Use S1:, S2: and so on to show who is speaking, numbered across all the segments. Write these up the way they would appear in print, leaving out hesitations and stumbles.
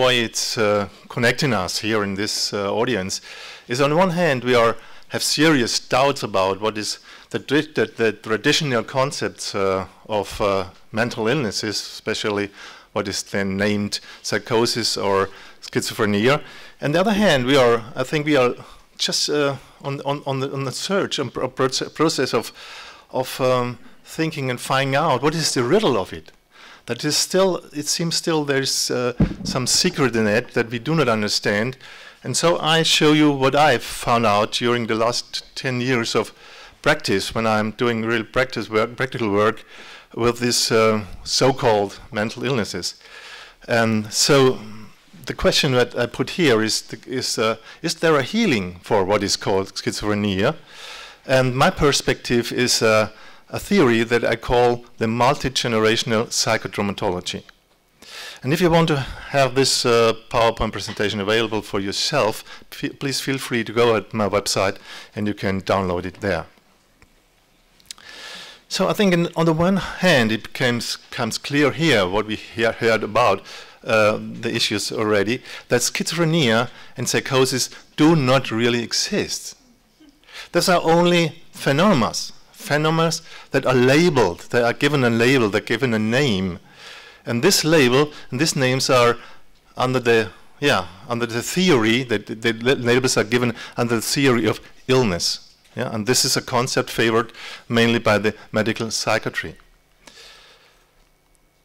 S1: why it's connecting us here in this audience is, on one hand, we have serious doubts about what is the traditional concepts of mental illnesses, especially what is then named psychosis or schizophrenia. On the other hand, I think we are just on the search and process of thinking and finding out what is the riddle of it. That is still, it seems still there's some secret in it that we do not understand. And so I show you what I've found out during the last 10 years of practice, when I'm doing real practical work with these so-called mental illnesses. And so the question that I put here is there a healing for what is called schizophrenia? And my perspective is a theory that I call the multi-generational psychotraumatology. And if you want to have this PowerPoint presentation available for yourself, please feel free to go at my website and you can download it there. So I think on the one hand it becomes clear here what we heard about the issues already, that schizophrenia and psychosis do not really exist. These are only phenomena that are labeled, they are given a label, they're given a name. And this label and these names are under the theory, that the labels are given under the theory of illness. Yeah, and this is a concept favored mainly by the medical psychiatry.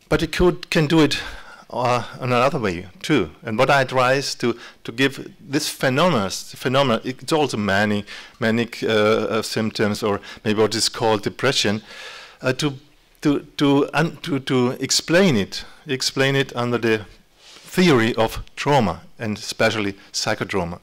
S1: But it can do it another way too. And what I try is to give this phenomena, it's also manic symptoms, or maybe what is called depression, to explain it under the theory of trauma, and especially psychotrauma.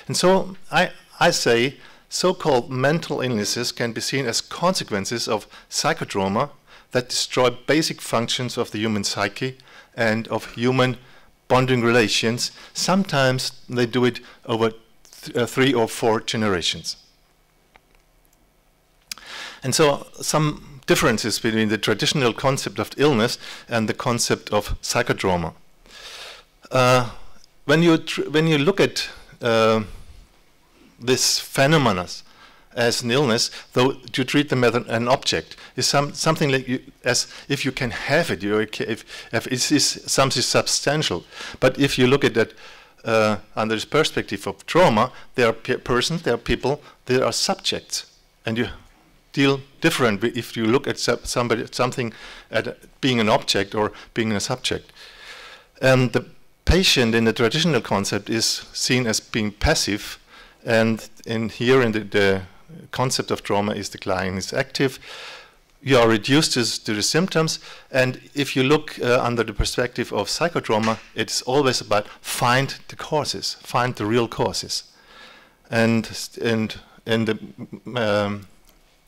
S1: And so I say so-called mental illnesses can be seen as consequences of psychotrauma that destroy basic functions of the human psyche and of human bonding relations. Sometimes they do it over 3 or 4 generations. And so some differences between the traditional concept of illness and the concept of psychotrauma. When you look at this phenomena as an illness, though you treat them as an object, is something like as if you can have it, if it is something substantial. But if you look at that under this perspective of trauma, there are persons, there are people, there are subjects, and you deal different if you look at something at being an object or being a subject. And the patient in the traditional concept is seen as being passive, and here in the concept of trauma is the client is active. You are reduced to the symptoms, and if you look under the perspective of psychotrauma, it's always about find the causes, find the real causes. And the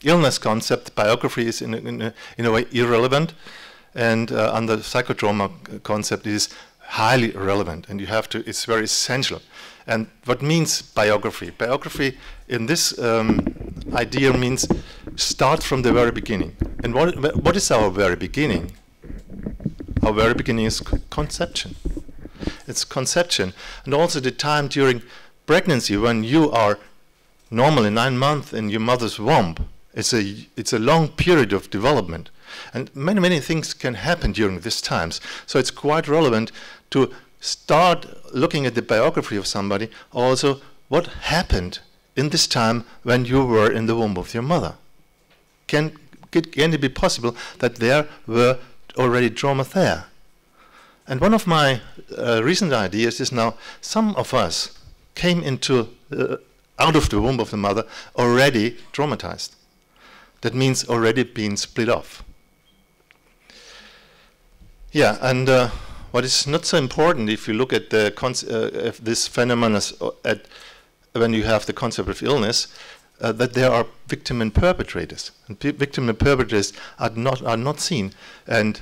S1: illness concept, biography is in a way irrelevant, and under the psychotrauma concept it is highly relevant, and you have to, it's very essential. And what means biography? Biography in this idea means start from the very beginning. And what is our very beginning? Our very beginning is conception. It's conception. And also the time during pregnancy when you are normally 9 months in your mother's womb. It's a long period of development. And many things can happen during these times. So it's quite relevant to start looking at the biography of somebody, also what happened in this time when you were in the womb of your mother. Can it be possible that there were already trauma there? And one of my recent ideas is now some of us came into out of the womb of the mother already traumatized. That means already being split off. Yeah, and what is not so important if you look at the this phenomenon when you have the concept of illness, that there are victim and perpetrators. And victim and perpetrators are not seen. And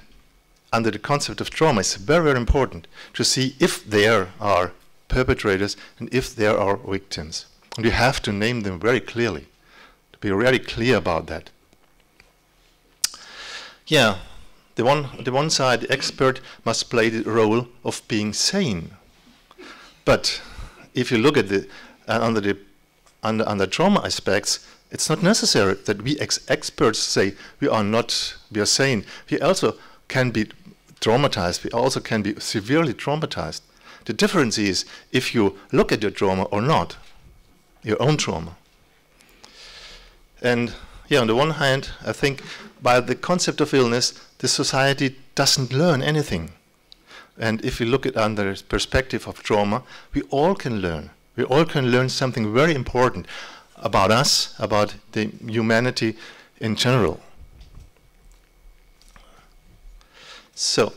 S1: under the concept of trauma, it's very, very important to see if there are perpetrators and if there are victims. And you have to name them very clearly, to be really clear about that. Yeah. The one side, the expert must play the role of being sane, But if you look at the under trauma aspects, it's not necessary that we experts say we are sane. We also can be traumatized. We also can be severely traumatized. The difference is if you look at your trauma or not, your own trauma. And yeah, on the one hand, I think by the concept of illness, the society doesn't learn anything. And if we look at under the perspective of trauma, we all can learn. We all can learn something very important about us, about the humanity in general. So,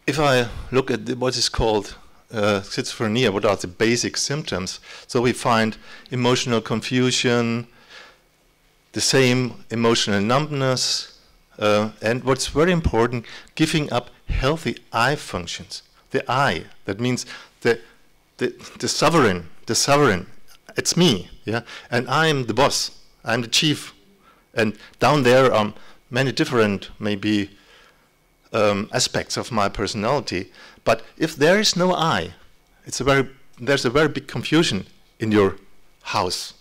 S1: if I look at what is called schizophrenia, what are the basic symptoms? So we find emotional confusion, the same emotional numbness, and what's very important, giving up healthy I functions. The I, that means the sovereign, it's me, yeah, and I'm the boss, I'm the chief, and down there are many different, maybe, aspects of my personality. But if there is no I, there's a very big confusion in your house.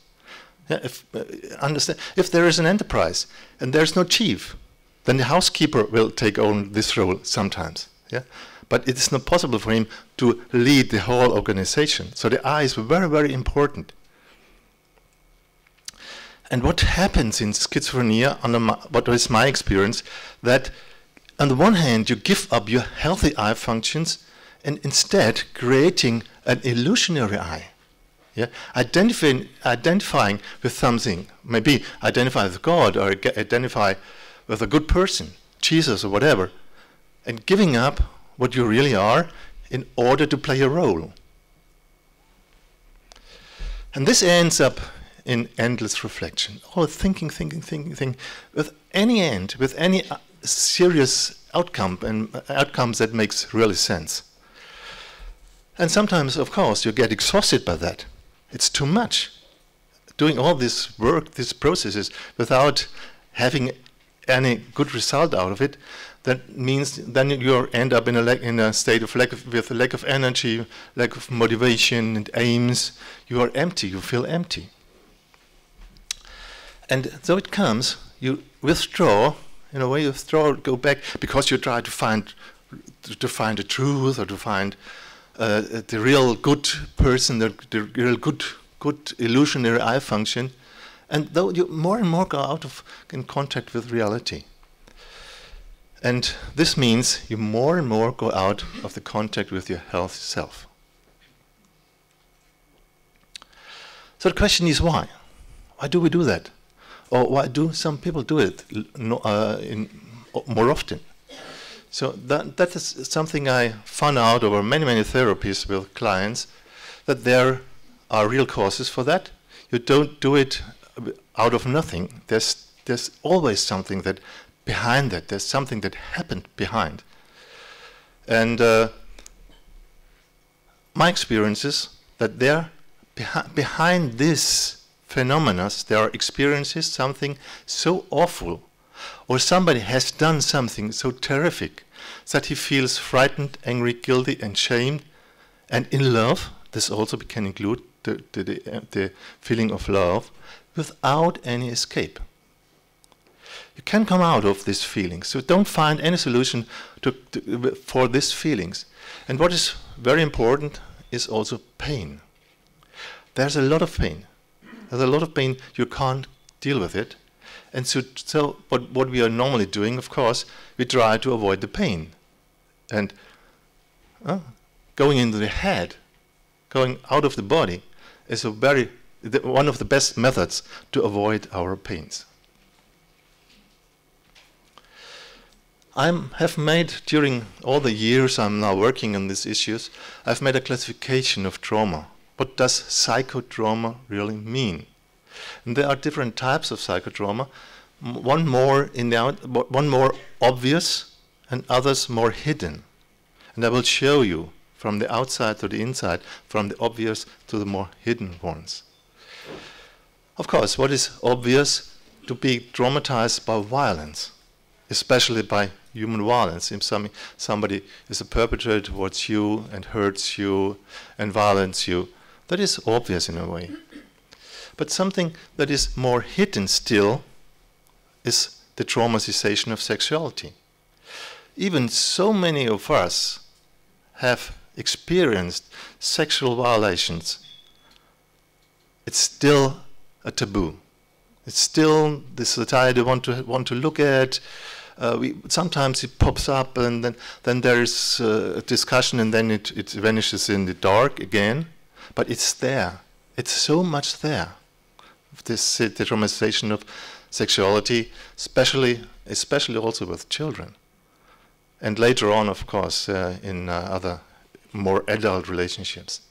S1: Yeah, if there is an enterprise and there's no chief, then the housekeeper will take on this role sometimes. Yeah, but it is not possible for him to lead the whole organization. So the I is very, very important. And what happens in schizophrenia, what is my experience, that on the one hand you give up your healthy I functions and instead creating an illusionary I. Yeah? Identifying with something, maybe identify with God or identify with a good person, Jesus or whatever, and giving up what you really are in order to play a role. And this ends up in endless reflection. Oh, thinking, with any end, with any serious outcome, and outcomes that makes really sense. And sometimes, of course, you get exhausted by that. It's too much. Doing all this work, these processes, without having any good result out of it, that means then you end up in a state of with a lack of energy, lack of motivation and aims. You are empty, you feel empty. And so it comes, you withdraw, in a way you withdraw, go back, because you try to find the truth, or to find the real good person, the real good illusionary I function, and though you more and more go out of in contact with reality. And this means you more and more go out of the contact with your healthy self. So the question is why? Why do we do that? Or why do some people do it more often? So that is something I found out over many therapies with clients, that there are real causes for that. You don't do it out of nothing. There's always something that behind that. There's something that happened behind. And my experience is that there behind this phenomena, there are experiences, something so awful, or somebody has done something so terrific that he feels frightened, angry, guilty, and shamed, and in love. This also can include the feeling of love, without any escape. You can come out of these feelings, so don't find any solution for these feelings. And what is very important is also pain. There's a lot of pain. There's a lot of pain, you can't deal with it. And so what we are normally doing, of course, we try to avoid the pain. And going into the head, going out of the body, is one of the best methods to avoid our pains. I have made, during all the years I'm now working on these issues, I've made a classification of trauma. What does psychotrauma really mean? And there are different types of psychotrauma, one more obvious and others more hidden. And I will show you from the outside to the inside, from the obvious to the more hidden ones. Of course, what is obvious? To be traumatized by violence, especially by human violence. If somebody is a perpetrator towards you and hurts you and violates you, that is obvious in a way. But something that is more hidden still is the traumatization of sexuality. Even so many of us have experienced sexual violations. It's still a taboo. It's still this society want to look at. Sometimes it pops up, and then there is a discussion, and then it vanishes in the dark again. But it's there. It's so much there. This the traumatization of sexuality, especially also with children, and later on, of course, in other more adult relationships.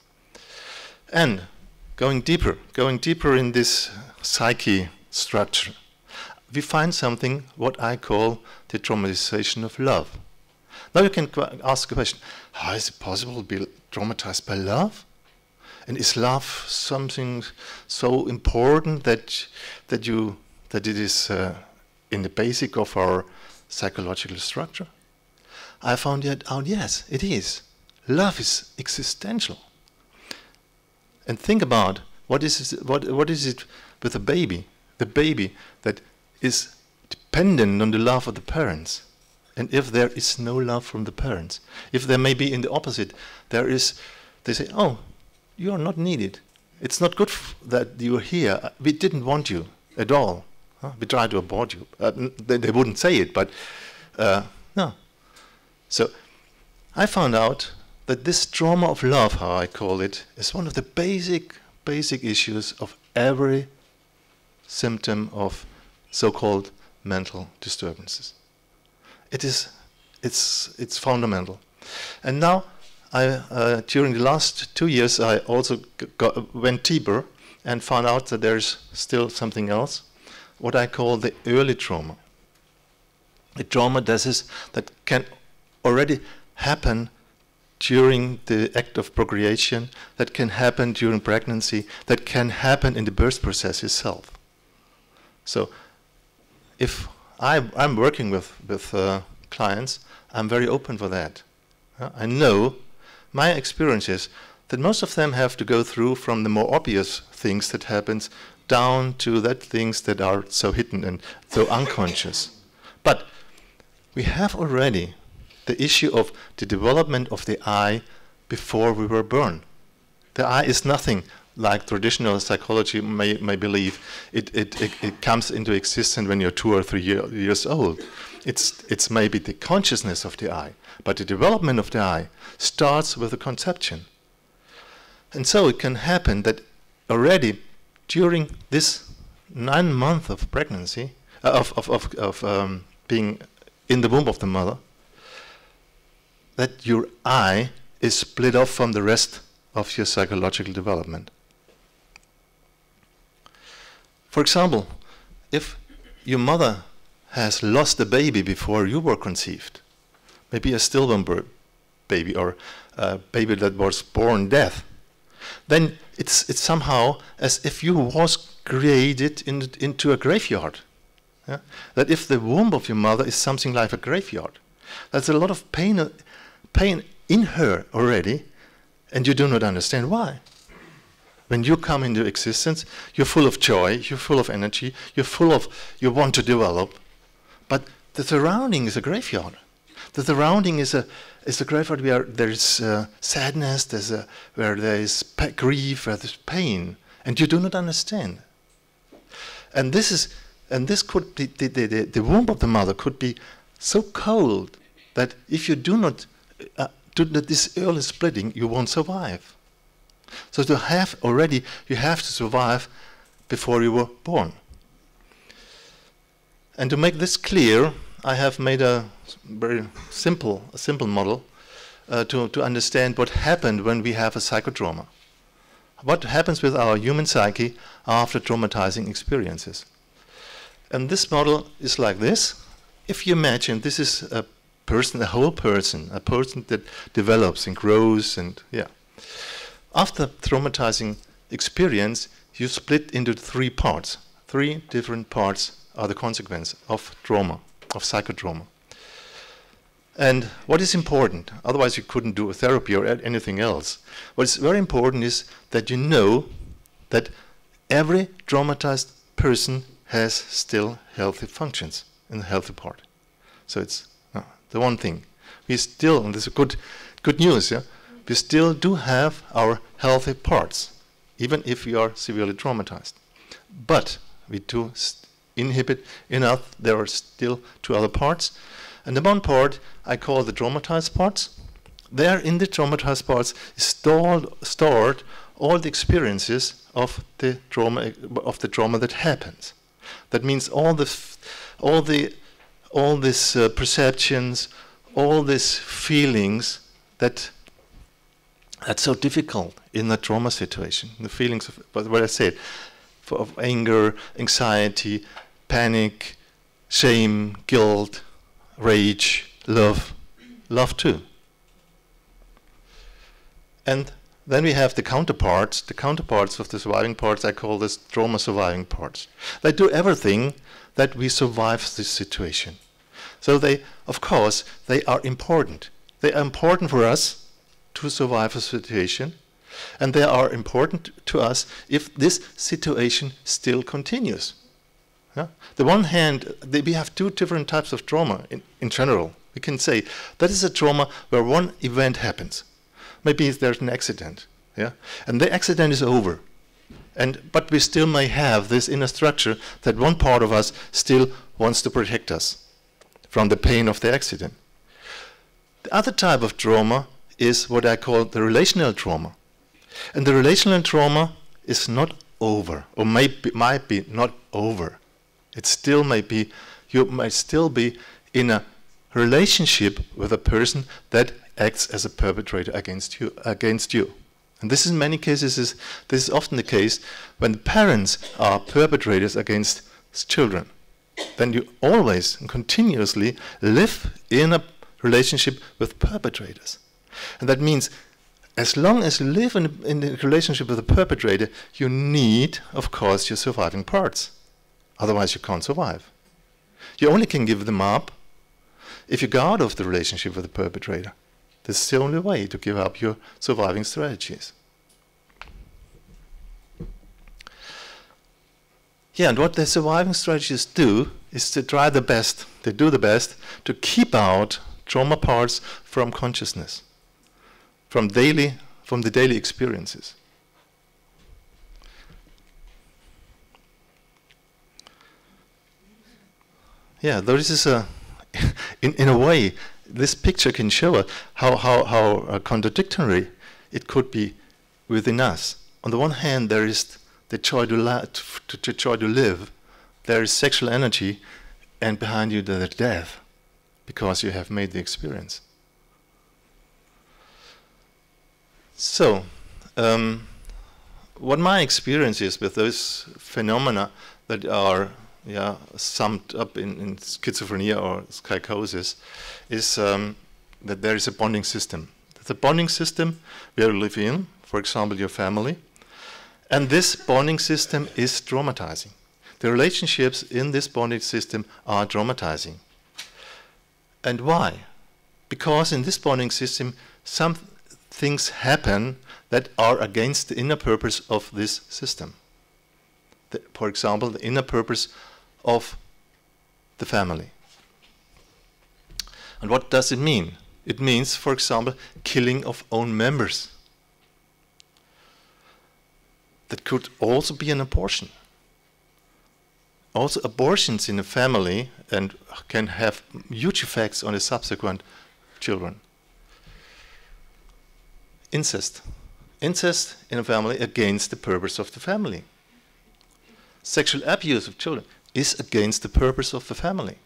S1: And going deeper in this psyche structure, we find something what I call the traumatization of love. Now you can ask a question: how is it possible to be traumatized by love? And is love something so important that it is in the basic of our psychological structure? I found out, yes, it is. Love is existential. And think about what is it with a baby? The baby that is dependent on the love of the parents. And if there is no love from the parents, if there may be in the opposite, they say, oh, you are not needed. It's not good that you are here. We didn't want you at all. We tried to abort you. They wouldn't say it, but no. So I found out that this trauma of love, how I call it, is one of the basic issues of every symptom of so-called mental disturbances. It's fundamental. And now, during the last 2 years, I also went deeper and found out that there's still something else, what I call the early trauma. A trauma that can already happen during the act of procreation, that can happen during pregnancy, that can happen in the birth process itself. So if I'm working with clients, I'm very open for that. I know my experience is that most of them have to go through from the more obvious things that happens down to that things that are so hidden and so unconscious. But we have already the issue of the development of the I before we were born. The I is nothing like traditional psychology may believe. It comes into existence when you're 2 or 3 years old. It's maybe the consciousness of the I, but the development of the I starts with the conception. And so it can happen that already during this 9 months of pregnancy, being in the womb of the mother, that your I is split off from the rest of your psychological development. For example, if your mother has lost a baby before you were conceived, maybe a stillborn baby or a baby that was born deaf, then it's somehow as if you was created into a graveyard. Yeah? That if the womb of your mother is something like a graveyard, there's a lot of pain in her already, and you do not understand why. When you come into existence, you're full of joy, you're full of energy, you want to develop, but the surrounding is a graveyard. The surrounding is a graveyard where there is sadness, where there is grief, where there's pain, and you do not understand. And this could be the womb of the mother could be so cold that if you do not do this early splitting, you won't survive. So you have to survive before you were born. And to make this clear, I have made a very simple model to understand what happened when we have a psychotrauma. What happens with our human psyche after traumatizing experiences. And this model is like this. If you imagine this is a person, a whole person, a person that develops and grows and After traumatizing experience, you split into 3 parts. 3 different parts are the consequence of trauma, of psychotrauma. And what is important, otherwise you couldn't do a therapy or anything else. What is very important is that you know that every traumatized person has still healthy functions in the healthy part. So it's the one thing. We still, and this is good news, yeah? We still do have our healthy parts, even if we are severely traumatized. But we do inhibit enough, there are still two other parts. And the one part I call the traumatized parts. There in the traumatized parts is stored all the experiences of the trauma that happens. That means all these perceptions, all these feelings that's so difficult in a trauma situation. The feelings of what I said, of anger, anxiety, panic, shame, guilt, rage, love too. And then we have the counterparts of the surviving parts. I call this trauma surviving parts. They do everything that we survive this situation. So they, of course, they are important. They are important for us to survive a situation, and they are important to us if this situation still continues. Yeah? The one hand, we have two different types of trauma in general. We can say that is a trauma where one event happens. Maybe there's an accident, yeah, and the accident is over, but we still may have this inner structure that one part of us still wants to protect us from the pain of the accident. The other type of trauma is what I call the relational trauma, and the relational trauma is not over, or might be not over. It still may be. You might still be in a relationship with a person that acts as a perpetrator against you. And this in many cases this is often the case when parents are perpetrators against children. Then you always and continuously live in a relationship with perpetrators. And that means as long as you live in a relationship with a perpetrator, you need, of course, your surviving parts. Otherwise you can't survive. You only can give them up if you go out of the relationship with the perpetrator. This is the only way to give up your surviving strategies. Yeah, and what the surviving strategies do is to try the best, they do the best to keep out trauma parts from consciousness, from the daily experiences. Yeah, there is in a way, this picture can show us how contradictory it could be within us. On the one hand, there is the joy to live. There is sexual energy, and behind you the death, because you have made the experience. So, what my experience is with those phenomena that are summed up in schizophrenia or psychosis is that there is a bonding system. There's a bonding system where you live in, for example, your family, and this bonding system is traumatizing. The relationships in this bonding system are traumatizing. And why? Because in this bonding system, some things happen that are against the inner purpose of this system. For example, the inner purpose of the family. And what does it mean? It means, for example, killing of own members. That could also be an abortion. Also, abortions in a family and can have huge effects on the subsequent children. Incest. Incest in a family against the purpose of the family. Sexual abuse of children is against the purpose of the family.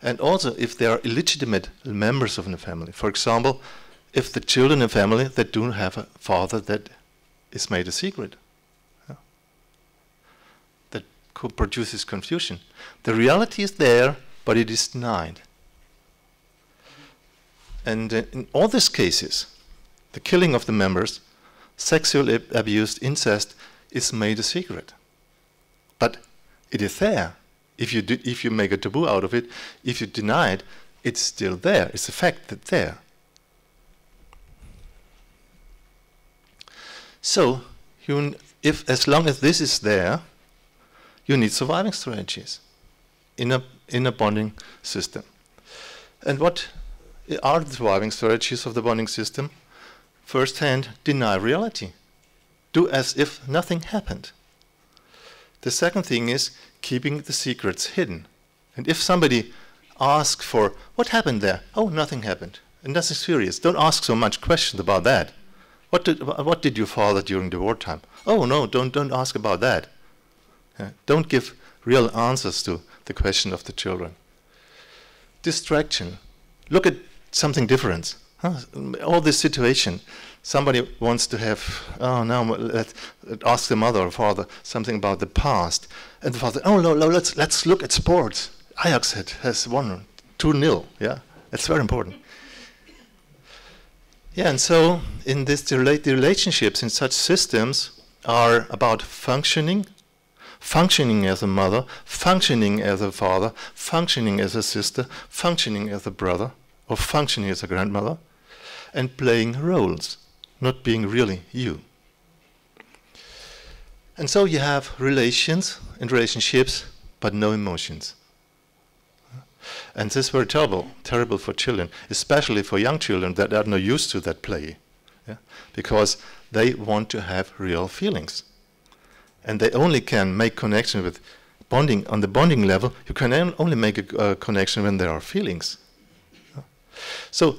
S1: And also if there are illegitimate members of the family. For example, if the children in a family that do have a father that is made a secret. That could produce this confusion. The reality is there, but it is denied. And in all these cases, the killing of the members, sexual abuse, incest, is made a secret. But it is there. If you make a taboo out of it, if you deny it, it's still there. It's a fact that there. So, as long as this is there, you need surviving strategies in a bonding system. And what are the surviving strategies of the bonding system? First hand, deny reality. Do as if nothing happened. The second thing is keeping the secrets hidden. And if somebody asks for, what happened there? Oh, nothing happened. And nothing serious. Don't ask so much questions about that. What did your father during the wartime? Oh, no, don't ask about that. Don't give real answers to the question of the children. Distraction. Look at something different. All this situation. Somebody wants to have, oh, now let's ask the mother or father something about the past. And the father, oh, no, let's look at sports. Ajax has won 2-0. Yeah, that's very important. Yeah, and so in this, the relationships in such systems are about functioning as a mother, functioning as a father, functioning as a sister, functioning as a brother, or functioning as a grandmother, and playing roles, not being really you. And so you have relations and relationships, but no emotions. And this is very terrible for children, especially for young children that are not used to that play, because they want to have real feelings. And they only can make connection with bonding on the bonding level. You can only make a connection when there are feelings. So,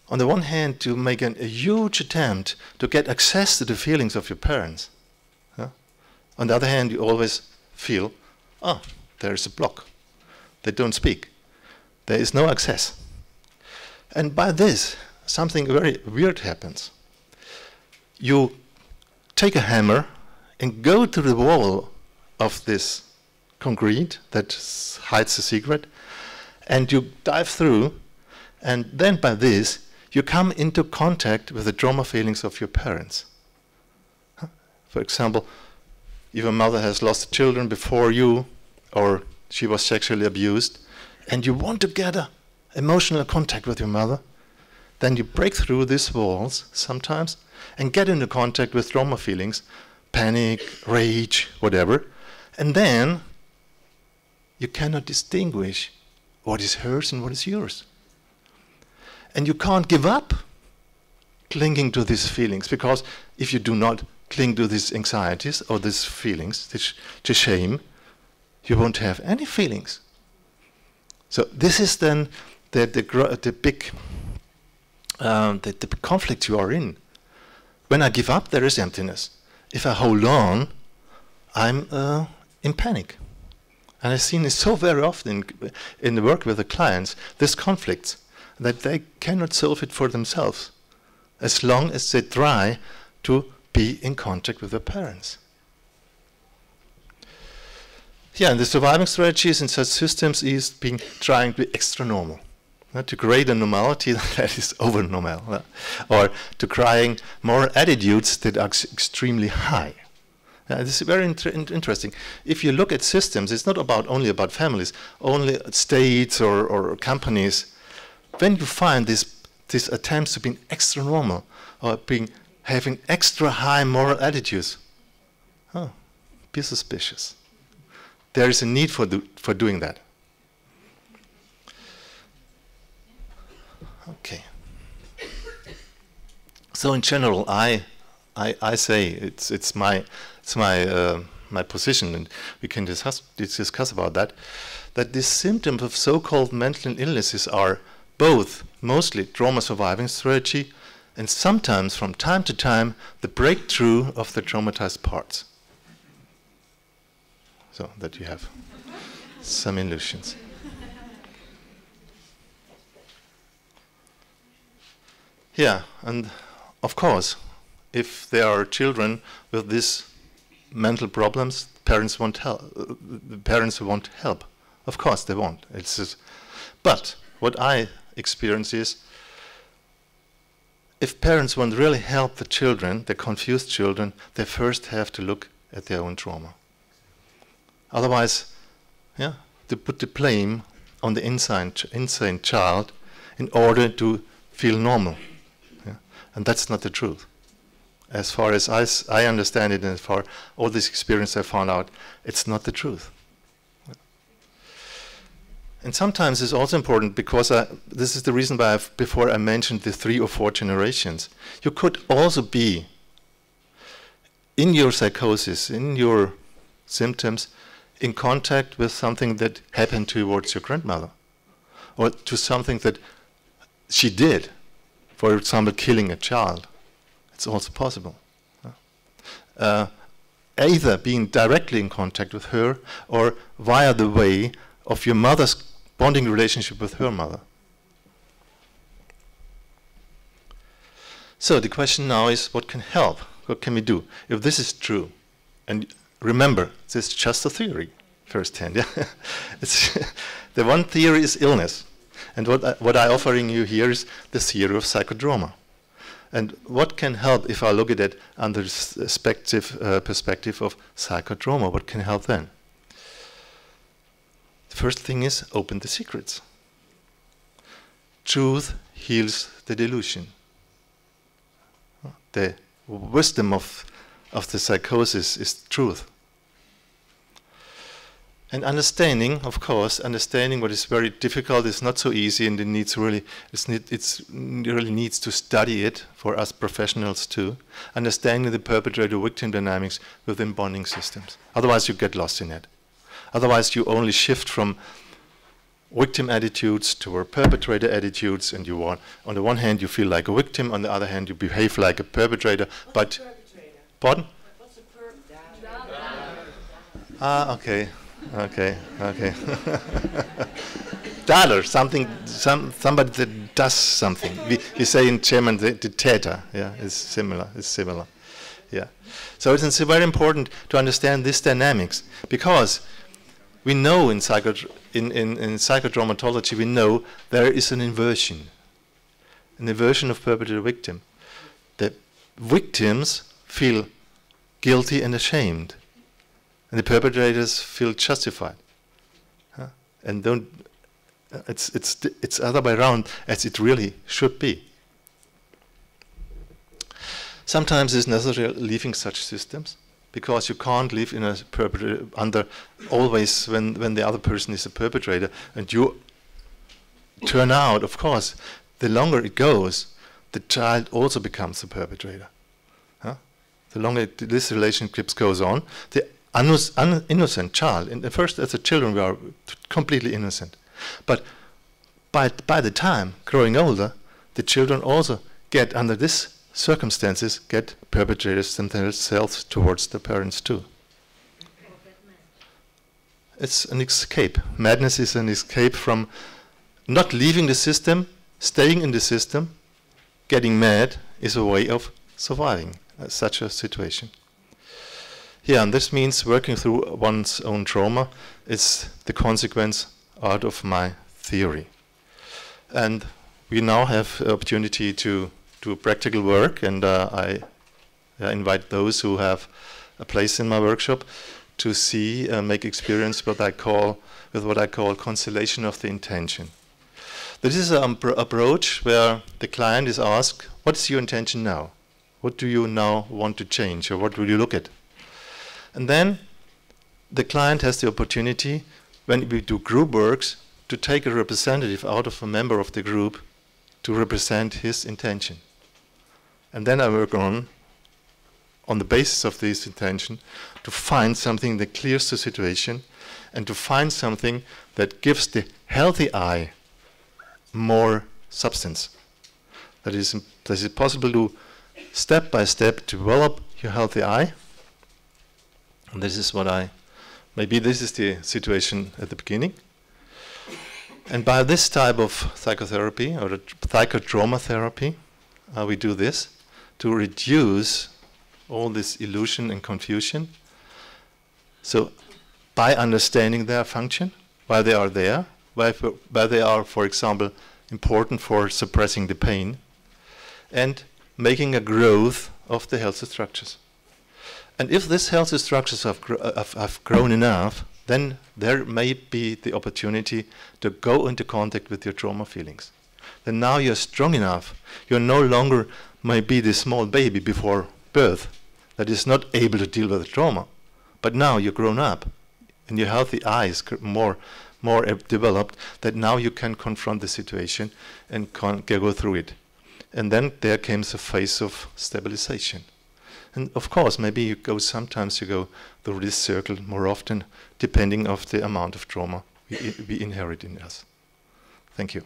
S1: on the one hand, to make a huge attempt to get access to the feelings of your parents. On the other hand, you always feel, oh, there is a block. They don't speak. There is no access. And by this, something very weird happens. You take a hammer and go to the wall of this concrete that hides the secret, and you dive through, and then by this, you come into contact with the trauma feelings of your parents. For example, if a mother has lost children before you, or she was sexually abused, and you want to get an emotional contact with your mother, then you break through these walls sometimes and get into contact with trauma feelings, panic, rage, whatever, and then you cannot distinguish what is hers and what is yours. And you can't give up clinging to these feelings, because if you do not cling to these anxieties or these feelings, to shame, you won't have any feelings. So this is then the big conflict you are in. When I give up, there is emptiness. If I hold on, I'm in panic. And I've seen it so very often in the work with the clients, this conflict, that they cannot solve it for themselves, as long as they try to be in contact with their parents. Yeah, and the surviving strategies in such systems is trying to be extra normal, to create a normality that is over normal, or to create moral attitudes that are extremely high. This is very interesting. If you look at systems, it's not only about families, only states or companies. When you find these attempts to be extra normal or having extra high moral attitudes, be suspicious. There is a need for doing that. Okay. So in general, I say it's my position, and we can discuss about that. That these symptoms of so-called mental illnesses are both mostly trauma surviving strategy, and sometimes from time to time the breakthrough of the traumatized parts. So that you have some illusions. Yeah, and of course, if there are children with these mental problems, parents won't help. The parents won't help. Of course, they won't. But what I experience is, if parents want to really help the children, the confused children, they first have to look at their own trauma. Otherwise, to put the blame on the insane child in order to feel normal. Yeah? And that's not the truth. As far as I understand it, and as far all this experience I found out, it's not the truth. And sometimes it's also important because this is the reason why before I mentioned the 3 or 4 generations. You could also be in your psychosis, in your symptoms, in contact with something that happened towards your grandmother, or to something that she did, for example, killing a child. It's also possible. Either being directly in contact with her, or via the way of your mother's bonding relationship with her mother. So the question now is, what can help? What can we do? If this is true, and remember, this is just a theory, firsthand. Yeah? The one theory is illness. And what I'm offering you here is the theory of psychotrauma. And what can help if I look at it under the perspective of psychotrauma? What can help then? The first thing is open the secrets. Truth heals the delusion. The wisdom of the psychosis is truth. And understanding, of course, understanding what is very difficult is not so easy, and it needs really, really needs to study it for us professionals too. Understanding the perpetrator-victim dynamics within bonding systems. Otherwise, you get lost in it. Otherwise, you only shift from victim attitudes toward perpetrator attitudes, and you want, on the one hand, you feel like a victim, on the other hand, you behave like a perpetrator. But, pardon?
S2: What's a perpetrator?
S1: Ah, okay. Okay. Dader, somebody that does something. We say in German the Täter. Yeah, it's similar. Yeah. So it's very important to understand this dynamics, because we know in psychotraumatology, we know there is an inversion of perpetrator-victim. The victims feel guilty and ashamed, and the perpetrators feel justified, and don't. It's other way around as it really should be. Sometimes it's necessary leaving such systems, because you can't live in a under always when the other person is a perpetrator, and you turn out. Of course, the longer it goes, the child also becomes a perpetrator. The longer this relationship goes on, the innocent child, and at first as a children we are completely innocent, but by the time growing older, the children also get, under this circumstances, get perpetrators themselves towards the parents too. It's an escape. Madness is an escape from not leaving the system, staying in the system. Getting mad is a way of surviving such a situation. Yeah, and this means working through one's own trauma is the consequence out of my theory. And we now have the opportunity to do practical work, and I invite those who have a place in my workshop to see, make experience what I call constellation of the intention. This is an approach where the client is asked, what is your intention now? What do you now want to change, or what will you look at? And then the client has the opportunity, when we do group works, to take a representative out of a member of the group to represent his intention. And then I work on the basis of this intention, to find something that clears the situation, and to find something that gives the healthy I more substance. That is possible to step by step develop your healthy I. And this is maybe this is the situation at the beginning. And by this type of psychotherapy, or psychotrauma therapy, we do this to reduce all this illusion and confusion. So by understanding their function, why they are there, why they are, for example, important for suppressing the pain, and making a growth of the healthy structures. And if these healthy structures have grown enough, then there may be the opportunity to go into contact with your trauma feelings. Then now you're strong enough. You're no longer maybe the small baby before birth that is not able to deal with the trauma. But now you're grown up and you have the eyes more developed that now you can confront the situation and go through it. And then there comes a phase of stabilization. And of course, maybe sometimes you go through this circle more often, depending on the amount of trauma we inherit in us. Thank you.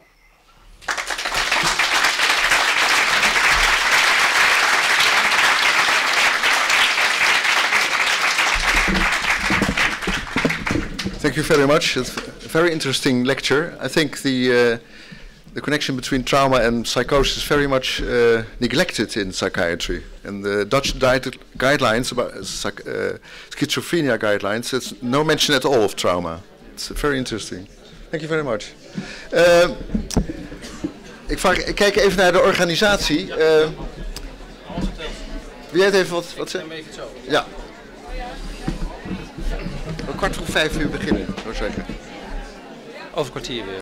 S2: Thank you very much. It's a very interesting lecture. I think the connection between trauma and psychosis is very much neglected in psychiatry. And the Dutch guidelines about schizophrenia guidelines, there's no mention at all of trauma. It's very interesting. Thank you very much. Ik kijk even naar de organisatie. Wil jij het even wat zeggen? Ja. 4:15 beginnen, zou ik zeggen.
S3: Over een kwartier weer.